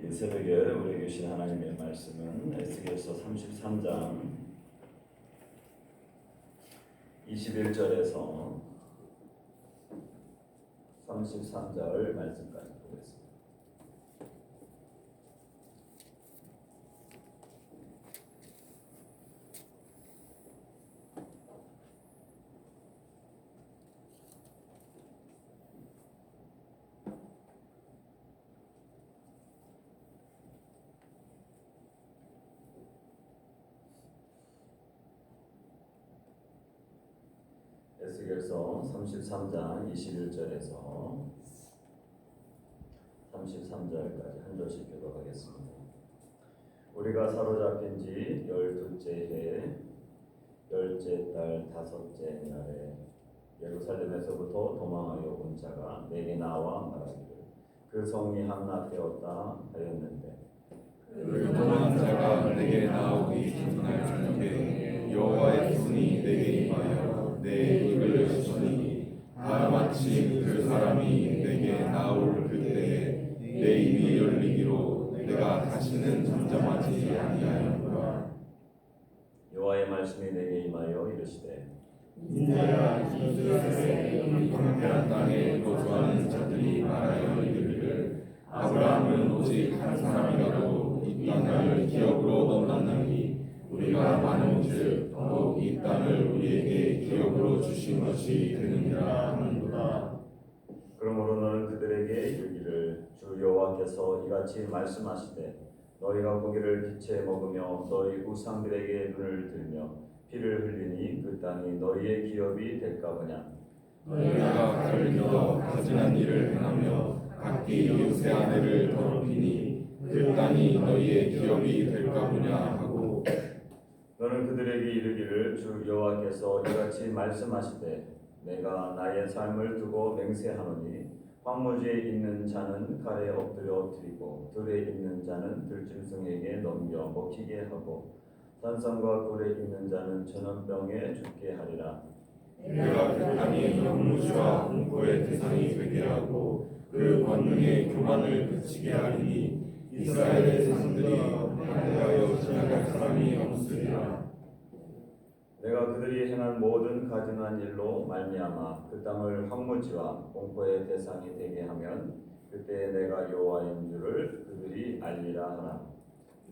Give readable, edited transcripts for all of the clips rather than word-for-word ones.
이 새벽에 우리에게 주신 하나님의 말씀은 에스겔서 33장 21절에서 33절 말씀까지 보겠습니다. 에스겔서 33장 21절에서 33절까지 한 절씩 교독하겠습니다. 우리가 사로잡힌 지 12째 해 10째 달 5째 날에 예루살렘에서부터 도망하여 온 자가 내게 나와 말하기를 그 성이 함락되었다 하였는데 그 도망한 자가 내게 나오기 전날 저녁에 여호와의 손이 내게 임하여 내 입을 여시더니 마침 그 사람이 내게 나올 그때에 내 입이 열리기로 내가 다시는 잠잠하지 아니하였노라. 여호와의 말씀이 내게 임하여 이르시되 인자야 이스라엘의 광야한 땅에 거주하는 자들이 말하여 이르기를 아브라함은 오직 한 사람이라도 이 땅을 기업으로 얻었나니 우리가 많은즉 더욱 이 땅을 우리에게 기업으로 주신 것이 되느니라 하는도다. 그러므로 너는 그들에게 이르기를 주 여호와께서 이같이 말씀하시되 너희가 고기를 기체 먹으며 너희 우상들에게 눈을 들며 피를 흘리니 그 땅이 너희의 기업이 될까 보냐. 너희가 그를 믿어 가증한 일을 행하며 각기 이웃의 아내를 더럽히니 그 땅이 너희의 기업이 될까 보냐 하고 너는 그들에게 이르기를 주 여호와께서 이같이 말씀하시되 내가 나의 삶을 두고 맹세하노니 황무지에 있는 자는 칼에 엎드려 드리고 들에 있는 자는 들짐승에게 넘겨 먹히게 하고 산성과 굴에 있는 자는 전염병에 죽게 하리라. 내가 그 땅이 황무지와 공포의 대상이 되게 하고 그 권능의 교만을 그치게 하리니 이스라엘의 산들이 하늘하여 지나갈 사람이 없으리라. 내가 그들이 행한 모든 가증한 일로 말미암아 그 땅을 황무지와 공포의 대상이 되게 하면 그때 내가 여호와인 줄을 그들이 알리라 하라.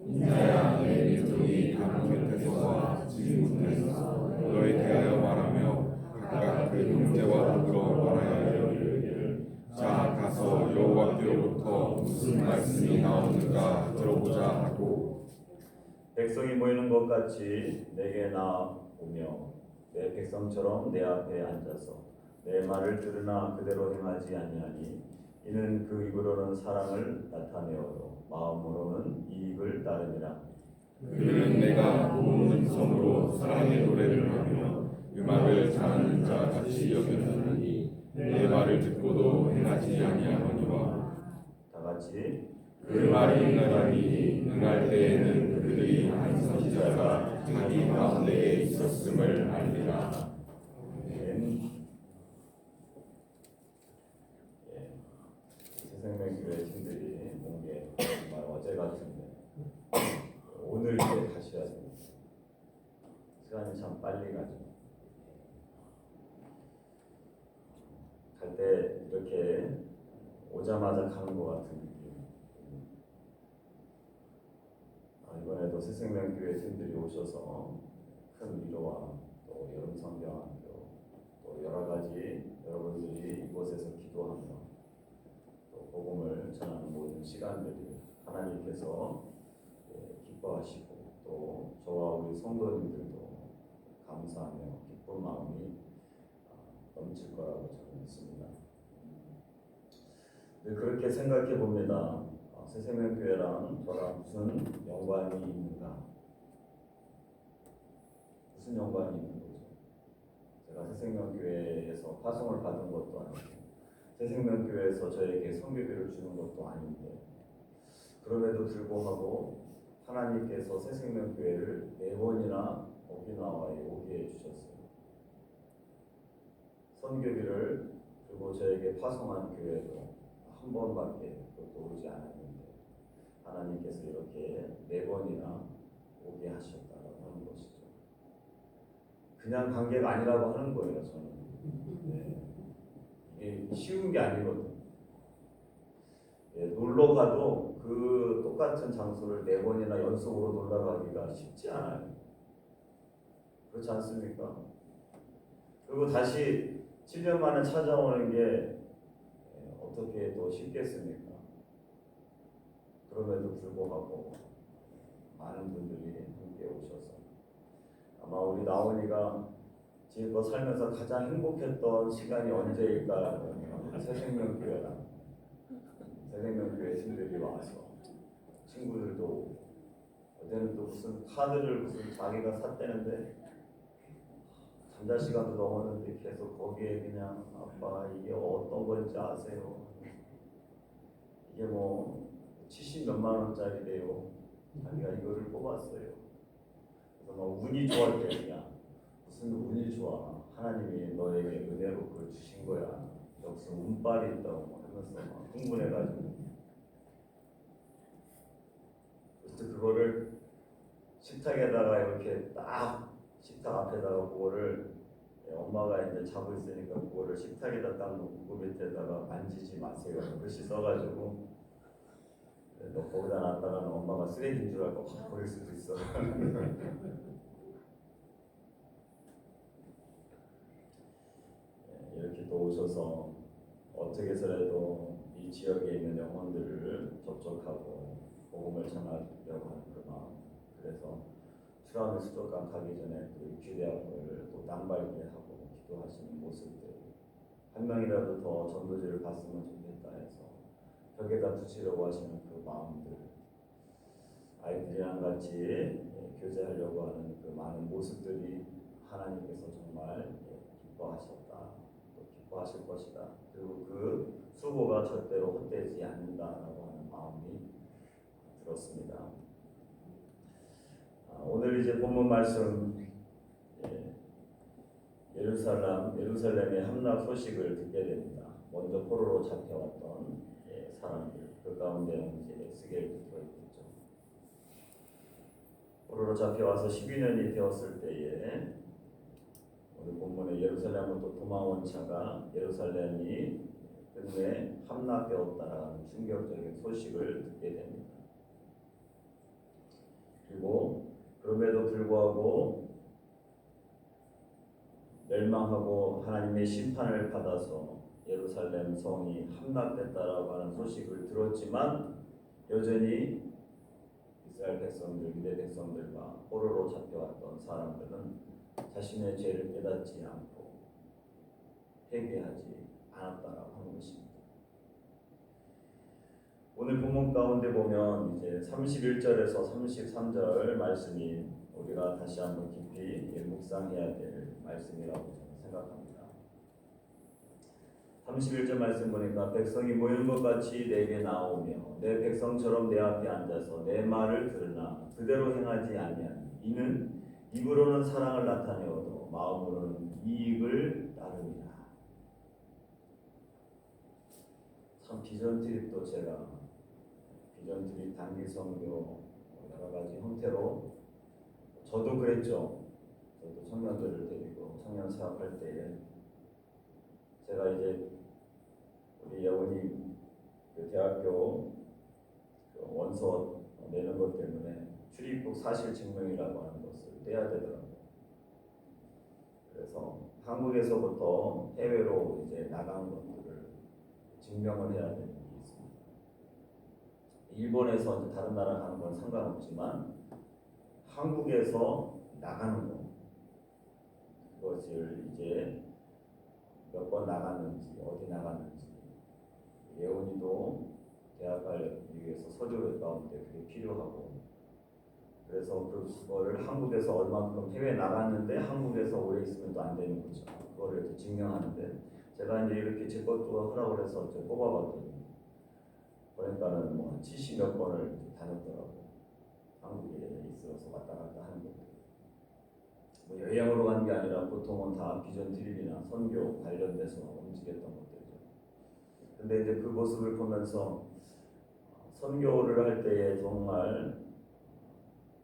인자야 내 민족이 강 곁에서와 지문에서 너에 대하여 말하며 각각 그 형제와 더불어 말하여 이르기를 자 가서 여호와께로부터 무슨 말씀이 나오는가 들어보자 하고 백성이 모이는 것 같이 내게 나오며 내 백성처럼 내 앞에 앉아서 내 말을 들으나 그대로 행하지 아니하니 이는 그 입으로는 사랑을 나타내어도 마음으로는 이익을 따르니라. 그는 내가 온 음성으로 사랑의 노래를 하며 음악을 잘하는 자 같이 여겼느니 내 말을 듣고도 행하지 아니하거니와 다 같이 그 말이 응하리니 응할 때에는 그들이 한 선지자가 자기 가운데에 있었음을 알리라. 새생명교회 팀들이 온 게 정말 어제 같은데 오늘 이제 가셔야 됩니다. 시간이 참 빨리 가죠. 갈 때 이렇게 오자마자 가는 것 같은 느낌. 이번에도 새생명교회 팀들이 오셔서 큰 위로와 또 여름 성경학교 또 여러 가지 여러분들이 이곳에서 기도하며 복음을 전하는 모든 시간들이 하나님께서 기뻐하시고 또 저와 우리 성도님들도 감사하며 기쁜 마음이 넘칠 거라고 저는 믿습니다. 그렇게 생각해 봅니다. 새생명교회랑 저랑 무슨 연관이 있는가? 무슨 연관이 있는 거죠? 제가 새생명교회에서 파송을 받은 것도 아니고 새생명교회에서 저에게 선교비를 주는 것도 아닌데 그럼에도 불구하고 하나님께서 새생명교회를 4번이나 오키나와에 오게 해주셨어요. 선교비를 그리고 저에게 파송한 교회도 한 번밖에 그것도 오지 않았는데 4번이나 오게 하셨다고 하는 것이죠. 그냥 관계가 아니라고 하는 거예요. 저는 이게 쉬운 게 아니거든요. 놀러 가도 그 똑같은 장소를 4번이나 연속으로 놀러 가기가 쉽지 않아요. 그렇지 않습니까? 그리고 다시 7년 만에 찾아오는 게 어떻게 또 쉽겠습니까? 그럼에도 불구하고 많은 분들이 함께 오셔서 아마 우리 나온이가 지금껏 살면서 가장 행복했던 시간이 언제일까? 새생명교회랑 새생명교회 친구들이 와서 친구들도 오고 어제는 또 무슨 카드를 무슨 자기가 샀다는데 잠잘 시간도 넘었는데 계속 거기에 그냥 아빠 이게 어떤 건지 아세요? 이게 뭐 70 몇만 원짜리래요. 자기가 이거를 뽑았어요. 그래서 막 운이 좋았대. 그냥 무슨 운이 좋아? 하나님이 너에게 은혜로 그걸 주신 거야. 무슨 운빨이 있다고 하면서 막 흥분해가지고 그래서 그거를 식탁에다가 이렇게 딱 식탁 앞에다가 그거를 엄마가 이제 자고 있으니까 그거를 식탁에다 딱 놓고 그 밑에다가 만지지 마세요. 글씨 써가지고 너 거기다 놨다가는 엄마가 쓰레기인 줄 알고 확 버릴 수도 있어. 이렇게 또 오셔서 어떻게 해서라도 이 지역에 있는 영혼들을 접촉하고 복음을 전하려고 하는 그 마음. 그래서 트라우마 수족관 가기 전에 또 규대학을 또 땅밟게 하고 기도하시는 모습들. 한 명이라도 더 전도지를 봤으면 좋겠다 해서 벽에다 붙이려고 하시는 그 마음들. 아이들이랑 같이 교제하려고 하는 그 많은 모습들이 하나님께서 정말 기뻐하셨다. 또 기뻐하실 것이다. 그리고 그 수고가 절대로 헛되지 않는다라고 하는 마음이 들었습니다. 오늘 이제 본문 말씀 예루살렘의 함락 소식을 듣게 됩니다. 먼저 포로로 잡혀왔던 사람들, 그 가운데는 이제 에스겔도 들어있겠죠. 포로로 잡혀와서 12년이 되었을 때에 오늘 본문에 예루살렘으로 또 도망온 자가 예루살렘이 끝내 함락되었다라는 충격적인 소식을 듣게 됩니다. 그리고 그럼에도 불구하고 멸망하고 하나님의 심판을 받아서 예루살렘 성이 함락됐다라고 하는 소식을 들었지만 여전히 이스라엘 백성들, 유대 백성들과 포로로 잡혀왔던 사람들은 자신의 죄를 깨닫지 않고 회개하지 않았다라고 하는 것입니다. 오늘 본문 가운데 보면 이제 31절에서 33절 말씀이 우리가 다시 한번 깊이 묵상해야 될 말씀이라고 저는 생각합니다. 31절 말씀 보니까 백성이 모이는 것 같이 내게 나오며 내 백성처럼 내 앞에 앉아서 내 말을 들으나 그대로 행하지 아니하니 이는 입으로는 사랑을 나타내어도 마음으로는 이익을 따릅니다. 참 비전 트립도 제가 비전 트립 단기 선교 여러 가지 형태로 저도 그랬죠. 저도 청년들을 데리고 청년 사업할 때에 제가 이제 우리 여운이 그 대학교 그 원서 내는 것 때문에 출입국 사실 증명이라고 하는 것을 떼야 되더라고요. 그래서 한국에서부터 해외로 이제 나간 것들을 증명을 해야 되는 게 있습니다. 일본에서 이제 다른 나라 가는 건 상관없지만 한국에서 나가는 것 그것을 이제 몇 번 나갔는지 어디 나갔는지 예원이도 대학 가기 위해서 서류 가운데 그게 필요하고 그래서 그거를 한국에서 얼마큼 해외 나갔는데 한국에서 오래 있으면 또 안 되는 거죠. 그거를 이렇게 증명하는데 제가 이제 이렇게 제 것도 하라고 해서 이제 뽑아봤더니 그러니까는 뭐 70 몇 번을 다녔더라고요. 한국에 있어서 왔다 갔다 하는 것들. 뭐 여행으로 간 게 아니라 보통은 다 비전 트립이나 선교 관련돼서 움직였던 것들이죠. 근데 이제 그 모습을 보면서 선교를 할 때에 정말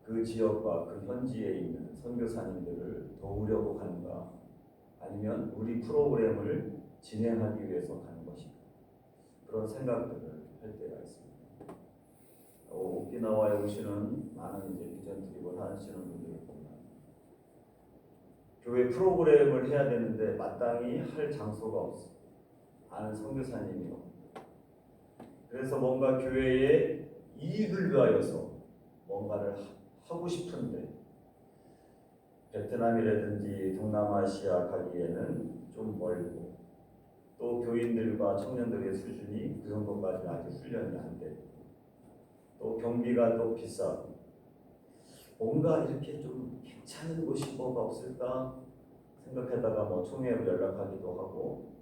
그 지역과 그 현지에 있는 선교사님들을 도우려고 가는가, 아니면 우리 프로그램을 진행하기 위해서 가는 것인가, 그런 생각들을 할 때가 있습니다. 오키나와에 오시는 많은 이제 비전 트립을 하시는 분들을 보면 교회 프로그램을 해야 되는데 마땅히 할 장소가 없어. 아는 선교사님이 없고. 그래서 뭔가 교회의 이익을 위하여서 뭔가를 하고 싶은데 베트남이라든지 동남아시아 가기에는 좀 멀고, 또 교인들과 청년들의 수준이 그 정도까지 아직 훈련이 안 되고, 또 경비가 또 비싸고, 뭔가 이렇게 좀 괜찮은 곳이 뭐가 없을까 생각하다가 뭐 총회로 연락하기도 하고,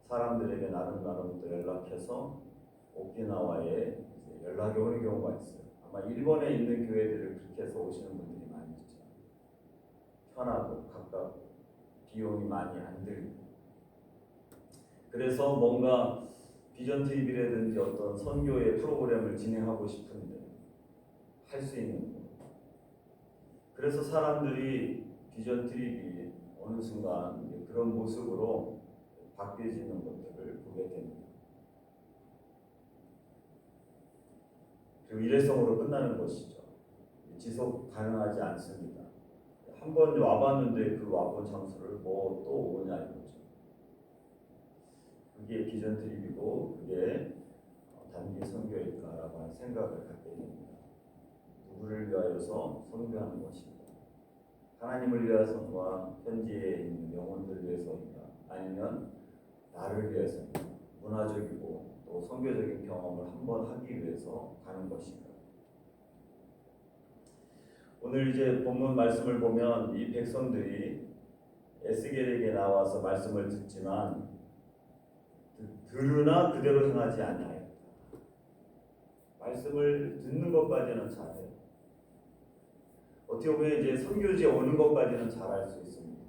사람들에게 나름 또 연락해서 오키나와에 연락이 오는 경우가 있어요. 아마 일본에 있는 교회들을 그렇게 해서 오시는 분들이 많이 있죠. 편하고 가깝고 비용이 많이 안 들고. 그래서 뭔가 비전 TV라든지 어떤 선교의 프로그램을 진행하고 싶은데 할 수 있는 거. 그래서 사람들이 비전 TV이 어느 순간 그런 모습으로 바뀌어지는 것들을 보게 됩니다. 그리고 일회성으로 끝나는 것이죠. 지속 가능하지 않습니다. 한 번 와봤는데 그 와본 장소를 뭐 또 오냐 이거죠. 그게 비전 트립이고 그게 단기 선교일까라고 하는 생각을 갖게 됩니다. 누구를 위하여서 선교하는 것인가? 하나님을 위해서인가? 현지에 있는 영혼들을 위해서인가? 아니면 나를 위해서인가? 문화적이고 또 선교적인 경험을 한번 하기 위해서 가는 것인가? 오늘 이제 본문 말씀을 보면 이 백성들이 에스겔에게 나와서 말씀을 듣지만 들으나 그대로 행하지 아니하였다. 말씀을 듣는 것까지는 잘해요. 어떻게 보면 이제 선교지에 오는 것까지는 잘할 수 있습니다.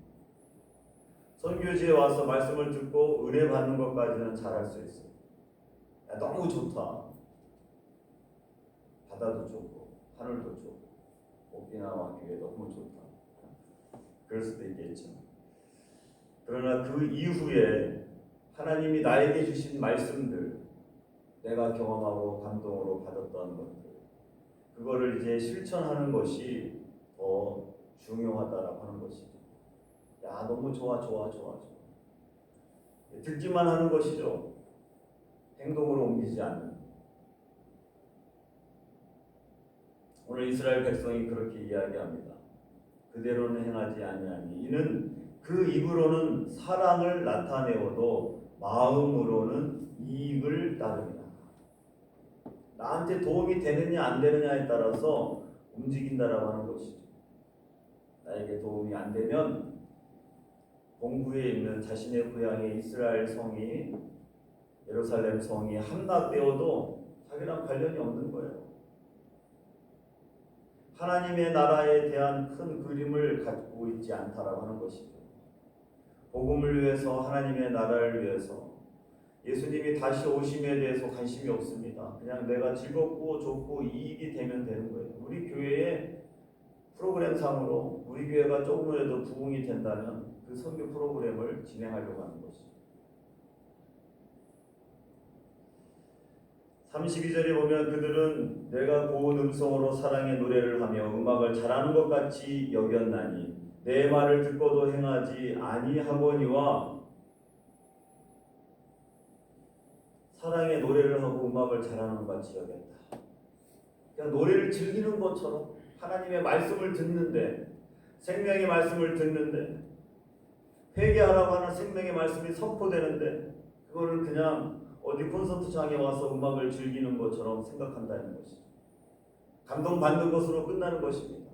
선교지에 와서 말씀을 듣고 은혜 받는 것까지는 잘할 수 있어요. 야, 너무 좋다. 바다도 좋고 하늘도 좋고 오키나와 교회 너무 좋다. 그럴 수도 있겠죠. 그러나 그 이후에 하나님이 나에게 주신 말씀들, 내가 경험하고 감동으로 받았던 것들, 그거를 이제 실천하는 것이 더 중요하다라고 하는 것이죠. 야, 너무 좋아. 듣기만 하는 것이죠. 행동으로 옮기지 않는. 오늘 이스라엘 백성이 그렇게 이야기합니다. 그대로는 행하지 아니하니 이는 그 입으로는 사랑을 나타내어도 마음으로는 이익을 따릅니다. 나한테 도움이 되느냐 안 되느냐에 따라서 움직인다라고 하는 것이죠. 나에게 도움이 안 되면 동부에 있는 자신의 고향의 이스라엘 성이, 예루살렘 성이 함락되어도 자기랑 관련이 없는 거예요. 하나님의 나라에 대한 큰 그림을 갖고 있지 않다라고 하는 것이죠. 복음을 위해서, 하나님의 나라를 위해서, 예수님이 다시 오심에 대해서 관심이 없습니다. 그냥 내가 즐겁고 좋고 이익이 되면 되는 거예요. 우리 교회의 프로그램상으로 우리 교회가 조금이라도 부흥이 된다면 그 선교 프로그램을 진행하려고 하는 것이죠. 32절에 보면 그들은 내가 고운 음성으로 사랑의 노래를 하며 음악을 잘하는 것 같이 여겼나니 내 말을 듣고도 행하지 아니하거니와, 사랑의 노래를 하고 음악을 잘하는 것 같이 여겼다. 그냥 노래를 즐기는 것처럼 하나님의 말씀을 듣는데, 생명의 말씀을 듣는데, 회개하라고 하는 생명의 말씀이 선포되는데 그거를 그냥 어디 콘서트장에 와서 음악을 즐기는 것처럼 생각한다는 것이죠. 감동받는 것으로 끝나는 것입니다.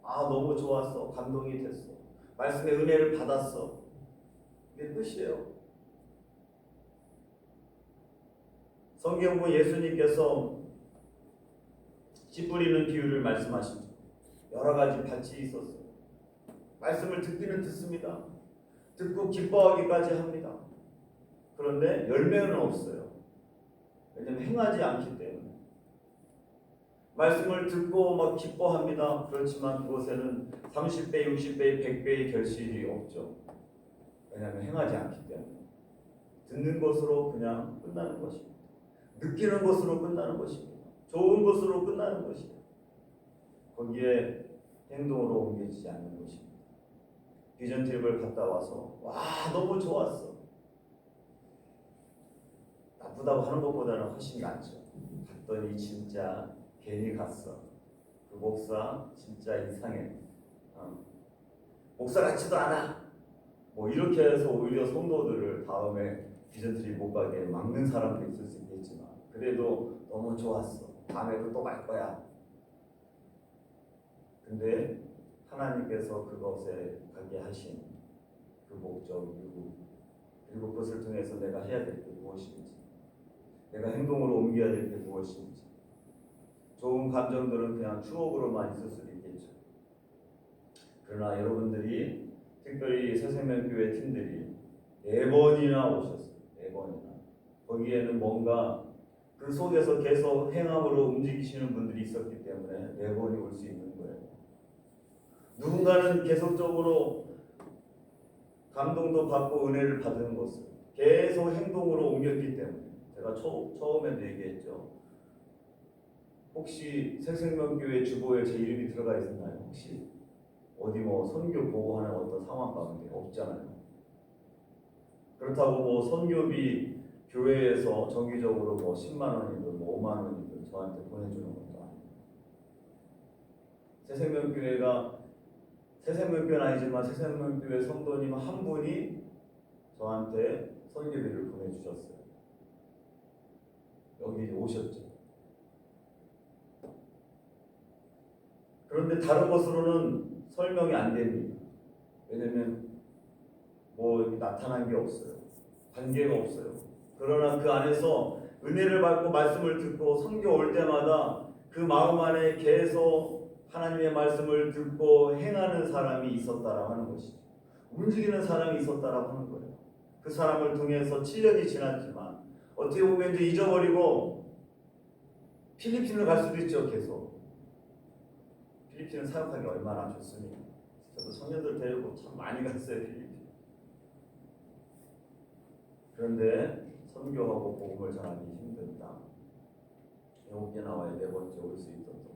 아, 너무 좋았어. 감동이 됐어. 말씀의 은혜를 받았어. 이게 끝이에요. 성경부 예수님께서 씨 뿌리는 비유를 말씀하시죠. 여러 가지 밭이 있었어요. 말씀을 듣기는 듣습니다. 듣고 기뻐하기까지 합니다. 그런데 열매는 없어요. 왜냐하면 행하지 않기 때문에. 말씀을 듣고 막 기뻐합니다. 그렇지만 그곳에는 30배, 60배, 100배의 결실이 없죠. 왜냐하면 행하지 않기 때문에. 듣는 것으로 그냥 끝나는 것입니다. 느끼는 것으로 끝나는 것입니다. 좋은 것으로 끝나는 것입니다. 거기에 행동으로 옮겨지지 않는 것입니다. 비전 트립을 갔다 와서 와 너무 좋았어. 나쁘다고 하는 것보다는 훨씬 낫죠. 갔더니 진짜 괜히 갔어. 그 목사 진짜 이상해. 목사 같지도 않아. 뭐 이렇게 해서 오히려 성도들을 다음에 비전 트립 못 가게 막는 사람도 있을 수 있겠지만 그래도 너무 좋았어. 다음에도 또 갈 거야. 근데 하나님께서 그것에 가게 하신 그 목적, 이유 그리고 그것을 통해서 내가 해야 될 게 무엇인지, 내가 행동으로 옮겨야 될 게 무엇인지, 좋은 감정들은 그냥 추억으로만 있을 수도 있겠죠. 그러나 여러분들이 특별히 새생명교회 팀들이 4번이나 오셨어요. 4번이나. 거기에는 뭔가 그 속에서 계속 행함으로 움직이시는 분들이 있었기 때문에 4번이 올 수 있는 거예요. 누군가는 계속적으로 감동도 받고 은혜를 받은 것을 계속 행동으로 옮겼기 때문에 제가 처음에도 얘기했죠. 혹시 새생명교회 주보에 제 이름이 들어가 있었나요? 혹시 어디 뭐 선교 보고하는 어떤 상황 가운데 없잖아요. 그렇다고 뭐 선교비 교회에서 정기적으로 뭐 10만 원이든 뭐 5만 원이든 저한테 보내주는 것도 아니고 새생명교회는 아니지만 새생명교회 성도님 한 분이 저한테 선교비를 보내주셨어요. 여기 오셨죠. 그런데 다른 것으로는 설명이 안 됩니다. 왜냐면 뭐 나타난 게 없어요. 관계가 없어요. 그러나 그 안에서 은혜를 받고 말씀을 듣고 선교 올 때마다 그 마음 안에 계속 하나님의 말씀을 듣고 행하는 사람이 있었다라고 하는 것이죠. 움직이는 사람이 있었다라고 하는 거예요. 그 사람을 통해서 7년이 지났지만 어떻게 보면 이제 잊어버리고 필리핀을 갈 수도 있죠. 계속 필리핀을 사역하기 얼마나 좋습니까? 저도 청년들 데리고 참 많이 갔어요. 필리핀. 그런데 선교하고 복음을 전하기 힘들다. 7개 나와야 4번째 올 수 있었던 것.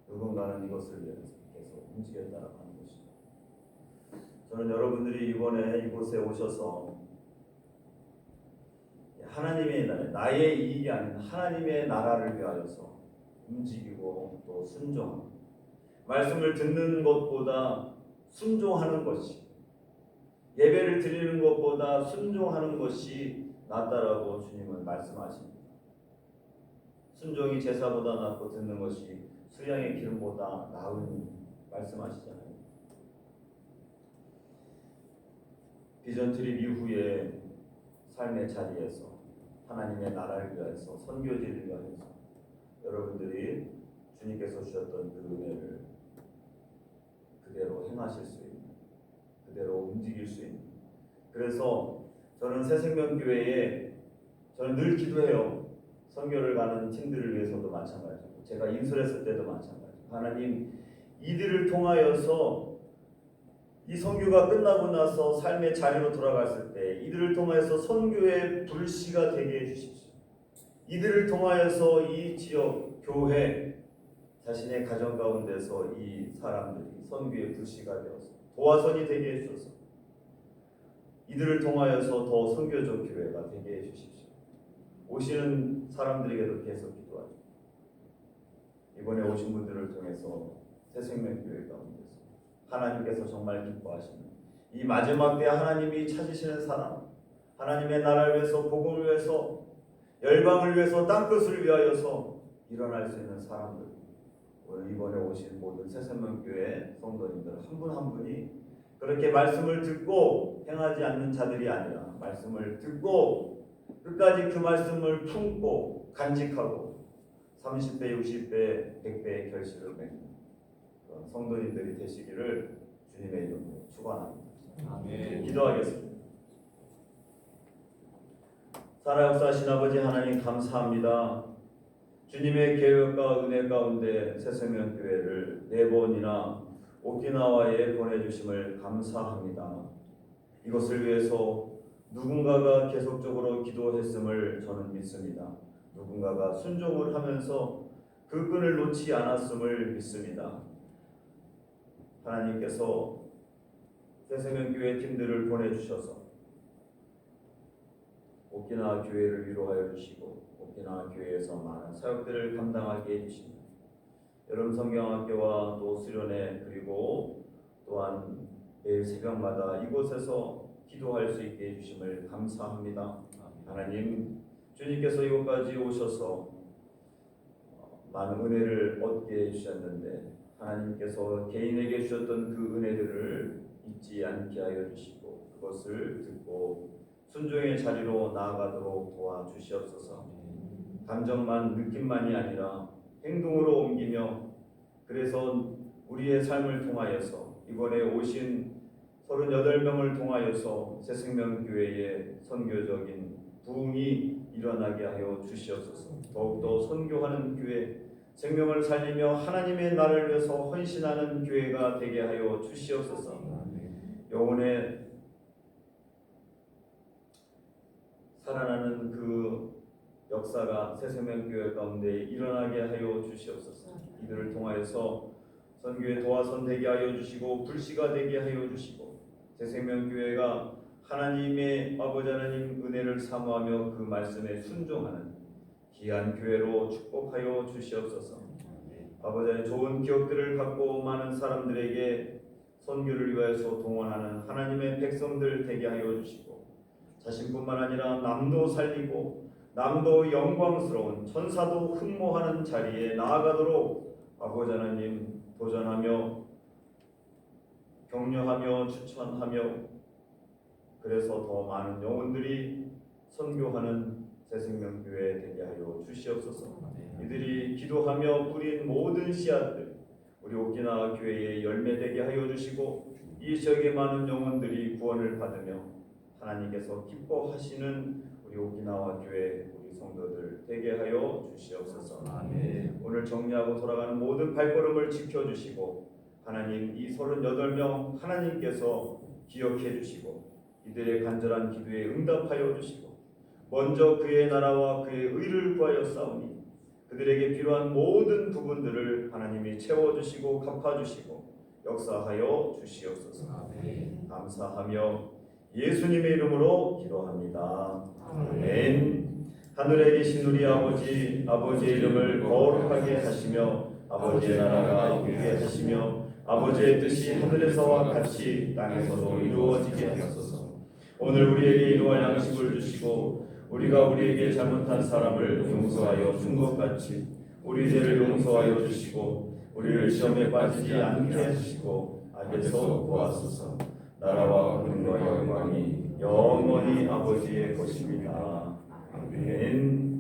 누군가는 이것을 위해서 계속 움직였다라고 하는 것입니다. 저는 여러분들이 이번에 이곳에 오셔서 하나님의 나라, 나의 이익이 아닌 하나님의 나라를 위하여서 움직이고 또 순종하고 말씀을 듣는 것보다 순종하는 것이 예배를 드리는 것보다 순종하는 것이 낫다라고 주님은 말씀하십니다. 순종이 제사보다 낫고 듣는 것이 수양의 기름보다 나은 말씀하시잖아요. 비전 트립 이후에 삶의 자리에서 하나님의 나라를 위해서 선교지를 위해서 여러분들이 주님께서 주셨던 그 은혜를 그대로 행하실 수 있는, 그대로 움직일 수 있는. 그래서 저는 새생명교회에 저는 늘 기도해요. 선교를 가는 팀들을 위해서도 마찬가지고 제가 인솔했을 때도 마찬가지고 하나님 이들을 통하여서 이 선교가 끝나고 나서 삶의 자리로 돌아갔을 때 이들을 통하여서 선교의 불씨가 되게 해주십시오. 이들을 통하여서 이 지역 교회 자신의 가정 가운데서 이 사람들이 선교의 불씨가 되어서 도화선이 되게 해주셔서 이들을 통하여서 더 선교적 교회가 되게 해주십시오. 오시는 사람들에게도 계속 기도하죠. 이번에 오신 분들을 통해서 새생명교회 가운데서 하나님께서 정말 기뻐하시는 이 마지막 때 하나님이 찾으시는 사람, 하나님의 나라를 위해서, 복음을 위해서, 열방을 위해서, 땅끝을 위하여서 일어날 수 있는 사람들, 오늘 이번에 오신 모든 새생명교회 성도님들 한 분 한 분이 그렇게 말씀을 듣고 행하지 않는 자들이 아니라 말씀을 듣고 끝까지 그 말씀을 품고 간직하고 30배, 60배, 100배의 결실을 맺는 그런 성도님들이 되시기를 주님의 이름으로 축원합니다. 아멘. 기도하겠습니다. 살아역사하신 아버지 하나님 감사합니다. 주님의 계획과 은혜 가운데 새생명교회를 4번이나 오키나와에 보내주심을 감사합니다. 이것을 위해서 누군가가 계속적으로 기도했음을 저는 믿습니다. 누군가가 순종을 하면서 그 끈을 놓지 않았음을 믿습니다. 하나님께서 새생명교회 팀들을 보내주셔서 오키나와 교회를 위로하여 주시고 오키나와 교회에서 많은 사역들을 감당하게 해주십니다. 여름 성경학교와 또 수련회 그리고 또한 매일 새벽마다 이곳에서 기도할 수 있게 해주심을 감사합니다. 하나님, 주님께서 이곳까지 오셔서 많은 은혜를 얻게 해주셨는데 하나님께서 개인에게 주셨던 그 은혜들을 잊지 않게 하여 주시고 그것을 듣고 순종의 자리로 나아가도록 도와주시옵소서. 감정만 느낌만이 아니라 행동으로 옮기며 그래서 우리의 삶을 통하여서 이번에 오신 38명을 통하여서 새생명교회의 선교적인 부흥이 일어나게 하여 주시옵소서. 더욱더 선교하는 교회, 생명을 살리며 하나님의 나라를 위해서 헌신하는 교회가 되게 하여 주시옵소서. 영혼의 살아나는 그 역사가 새생명교회 가운데 일어나게 하여 주시옵소서. 이들을 통하여서 선교의 도화선 되게 하여 주시고 불씨가 되게 하여 주시고 새생명교회가 하나님의 아버지 하나님 은혜를 사모하며 그 말씀에 순종하는 귀한 교회로 축복하여 주시옵소서. 아버지 하나님 좋은 기억들을 갖고 많은 사람들에게 선교를 위하여서 동원하는 하나님의 백성들 되게 하여 주시고 자신뿐만 아니라 남도 살리고 남도 영광스러운 천사도 흠모하는 자리에 나아가도록 아버지 하나님 도전하며 격려하며 추천하며 그래서 더 많은 영혼들이 선교하는 새생명교회 되게 하여 주시옵소서. 이들이 기도하며 뿌린 모든 씨앗들 우리 오키나와 교회에 열매되게 하여 주시고 이 지역의 많은 영혼들이 구원을 받으며 하나님께서 기뻐하시는 우리 오키나와 교회 우리 성도들 되게 하여 주시옵소서. 오늘 정리하고 돌아가는 모든 발걸음을 지켜주시고 하나님 이 38명 하나님께서 기억해 주시고 이들의 간절한 기도에 응답하여 주시고 먼저 그의 나라와 그의 의를 구하여 싸우니 그들에게 필요한 모든 부분들을 하나님이 채워주시고 갚아주시고 역사하여 주시옵소서. 감사하며 예수님의 이름으로 기도합니다. 아멘. 하늘에 계신 우리 아버지, 아버지의 이름을 거룩하게 하시며 아버지의 나라가 오게 하시며 아버지의 뜻이 하늘에서와 같이 땅에서도 이루어지게 하옵소서. 오늘 우리에게 이루어갈 양식을 주시고 우리가 우리에게 잘못한 사람을 용서하여 준 것 같이 우리 죄를 용서하여 주시고 우리를 시험에 빠지지 않게 하시고 악에서 구하소서. 나라와 권능과 영광이 영원히 아버지의 것입니다. 아멘.